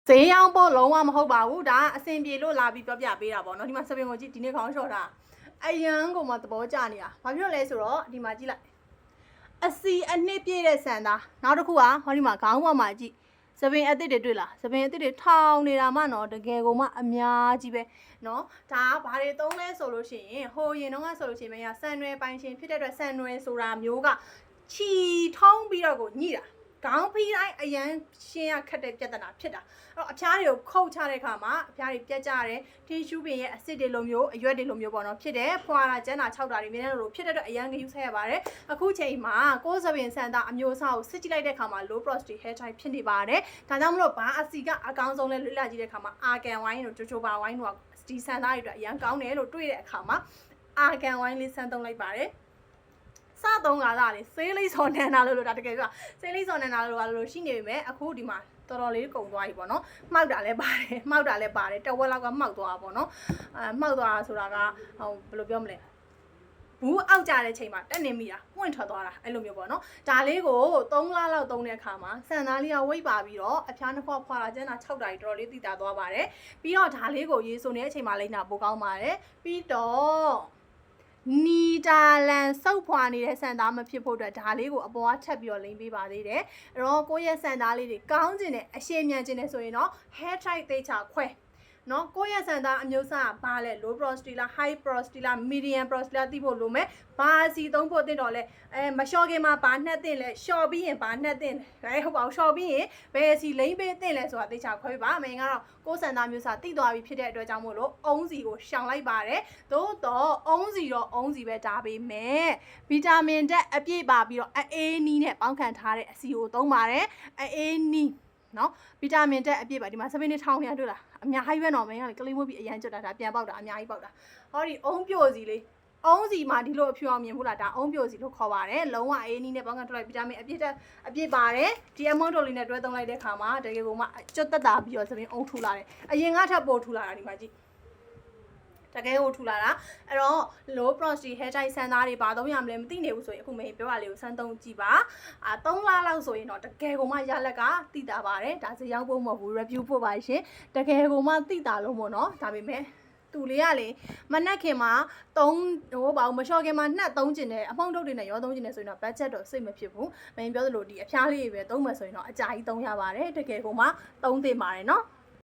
ဈေးရောင်းဖို့လုံးဝမဟုတ်ပါဘူးဒါအဆင်ပြေလို့လာပြီးပြောပြပေးတာပေါ့နော်ဒီမှာစပင်ကိုကြည့်ဒီနေ့ခေါင်းလျှော့တာအရန်ကိုမှသဘောကျနေတာဘာဖြစ်လို့လဲဆိုတော့ဒီမှာကြည့်လိုက်အစီအနှစ်ပြည့်တဲ့ဆန်သားနောက်တစ်ခုကဟောဒီမှာခေါင်းပေါ်မှာကြည့်စပင်အသစ်တွေတွေ့လားစပင်အသစ်တွေထောင်နေတာမှနော်တကယ်ကိုမှအများကြီးပဲနော်ဒါကဘာတွေသုံးလဲဆိုလို့ရှိရင်ဟိုရင်တော့ဆိုလို့ရှိရင်မရဆန်နွယ်ပိုင်ရှင်ဖြစ်တဲ့အတွက်ဆန်နွယ်ဆိုတာမျိုးကချီထုံးပြီးတော့ကိုညှိတာခေါင်းဖိတိုင်းအရန်ရှင်းရခက်တဲ့ပြဿနာဖြစ်တာအဲ့တော့အဖျားတွေကိုခုတ်ချတဲ့အခါမှာအဖျားတွေပြတ်ကြတယ်တီရှူးပင်ရဲ့အစစ်တွေလိုမျိုးအရွက်တွေလိုမျိုးပေါ့နော်ဖြစ်တယ်ဖွာတာကျန်းတာခြောက်တာတွေမြင်တဲ့လိုဖြစ်တဲ့အတွက်အရန်ဂရုစိုက်ရပါတယ်အခုချိန်မှာကိုယ်စပင်ဆန်သားအမျိုးအစားကိုစစ်ကြည့်လိုက်တဲ့အခါမှာ low porosity hair type ဖြစ်နေပါတယ်ဒါကြောင့်မလို့ဘာအစီကအကောင်းဆုံးလဲလွတ်လပ်ကြည့်တဲ့အခါမှာအာကန်ဝိုင်းတို့ဂျိုဂျိုဘာဝိုင်းတို့ကဒီဆန်သားတွေအတွက်အရန်ကောင်းတယ်လို့တွေ့တဲ့အခါမှာအာကန်ဝိုင်းလေးဆန်းသုံးလိုက်ပါတယ်စသုံးကားသားလေဆေးလိမ့်စော်နန်းတာလို့ဒါတကယ်ပြောဆေးလိမ့်စော်နန်းတာလို့ရှိနေပြီမဲ့အခုဒီမှာတော်တော်လေးကုန်သွားပြီပေါ့နော်မှောက်တာလည်းပါတယ်တဝက်လောက်ကမှောက်သွားတာပေါ့နော်မှောက်သွားတာဆိုတာကဟိုဘယ်လိုပြောမလဲဘူးအောက်ကြတဲ့ချိန်မှာတက်နေမိတာပွင့်ထွက်သွားတာအဲ့လိုမျိုးပေါ့နော်ဒါလေးကို3လလောက်သုံးတဲ့အခါမှာဆန်သားလေးကဝိတ်ပါပြီးတော့အဖျားနှစ်ခွဖွာတာကျန်းတာ6တာကြီးတော်တော်လေးသိတာသွားပါတယ်ပြီးတော့ဒါလေးကိုရေစုံတဲ့အချိန်မှာလိမ့်တာပိုကောင်းပါတယ်ပြီးတော့နီဒါလန်စုပ်ဖွာနေတဲ့ဆန်သားမဖြစ်ဖို့အတွက်ဒါလေးကိုအပေါ်ကထပ်ပြီးတော့လိမ့်ပေးပါသေးတယ်အဲ့တော့ကိုယ့်ရဲ့ဆန်သားလေးတွေကောင်းကျင်တဲ့အရှည်မြန်ကျင်တယ်ဆိုရင်တော့ hair tie သေးချာခွဲနော်ကိုယ့်ရဲ့ဆန်သားအမျိုးအစားကဘာလဲ low porosity လား high porosity လား medium porosity လားသိဖို့လိုမယ်ဘာစီသုံးဖို့တင်တော့လဲမလျှော်ခင်မှာဘာနှက်တင်လဲလျှော်ပြီးရင်ဘာနှက်တင်လဲဟုတ်ပါဘူးလျှော်ပြီးရင်ဘယ်စီလိမ့်ပေးတင်လဲဆိုတာသိချခွဲပါအမေကတော့ကိုယ်ဆန်သားမျိုးစားတိသွားပြီဖြစ်တဲ့အတွက်ကြောင့်မို့လို့အုံးစီကိုရှောင်လိုက်ပါတယ်သို့တော့အုံးစီပဲဒါပေမဲ့ဗီတာမင်ဓာတ်အပြည့်ပါပြီးတော့အေးနီးနဲ့ပေါင်းခံထားတဲ့အစီကိုသုံးပါတယ်အေးနီးနော်ဗီတာမင်ဓာတ်အပြည့်ပါဒီမှာစပင်းနဲ့ထောင်းနေတွေ့လားအများကြီးပဲတော့မင်းကလေကလေးမွေးပြီးအရန်ကျွတ်တာဒါပြန်ပေါက်တာအများကြီးပေါက်တာဟောဒီအုံးပြိုစီလေးအုံးစီမှာဒီလိုအဖြူအောင်မြင်ဘူးလားဒါအုံးပြိုစီလို့ခေါ်ပါတယ်လုံးဝအေးနီးနဲ့ပေါင်းကန်ထွက်လိုက်ဗီတာမင်အပြည့်ပါတယ်ဒီအမုန်းတိုလေးနဲ့တွဲသုံးလိုက်တဲ့ခါမှာတကယ်ကိုမှကျွတ်သက်တာပြီးတော့စပင်းအုံးထူလာတယ်အရင်ကထပ်ပို့ထူလာတာဒီမှာကြည့်တကယ်ကိုထူလာတာအဲ့တော့ low porosity hair tie ဆန်သားတွေဘာသုံးရမလဲမသိနေဘူးဆိုရင်အခုမင်းပြောရလေးကိုစမ်းသုံးကြည့်ပါ3လလောက်ဆိုရင်တော့တကယ်ကိုမှရလက်ကသိတာပါတယ်ဒါစရောက်ဖို့မဟုတ်ဘူး review ဖို့ပါရှင်တကယ်ကိုမှသိတာလို့မို့နော်ဒါပေမဲ့သူလေးကလေမနှက်ခင်မှာ3ဟိုဘာမလျှော်ခင်မှာနှက်3ကျင်တယ်အမောင့်တုတ်တွေနဲ့ရော3ကျင်တယ်ဆိုရင်တော့ budget တော့စိတ်မဖြစ်ဘူးမင်းပြောသလိုဒီအဖျားလေးတွေပဲသုံးမယ်ဆိုရင်တော့အကြာကြီးသုံးရပါတယ်တကယ်ကိုမှသုံးသင့်ပါတယ်နော်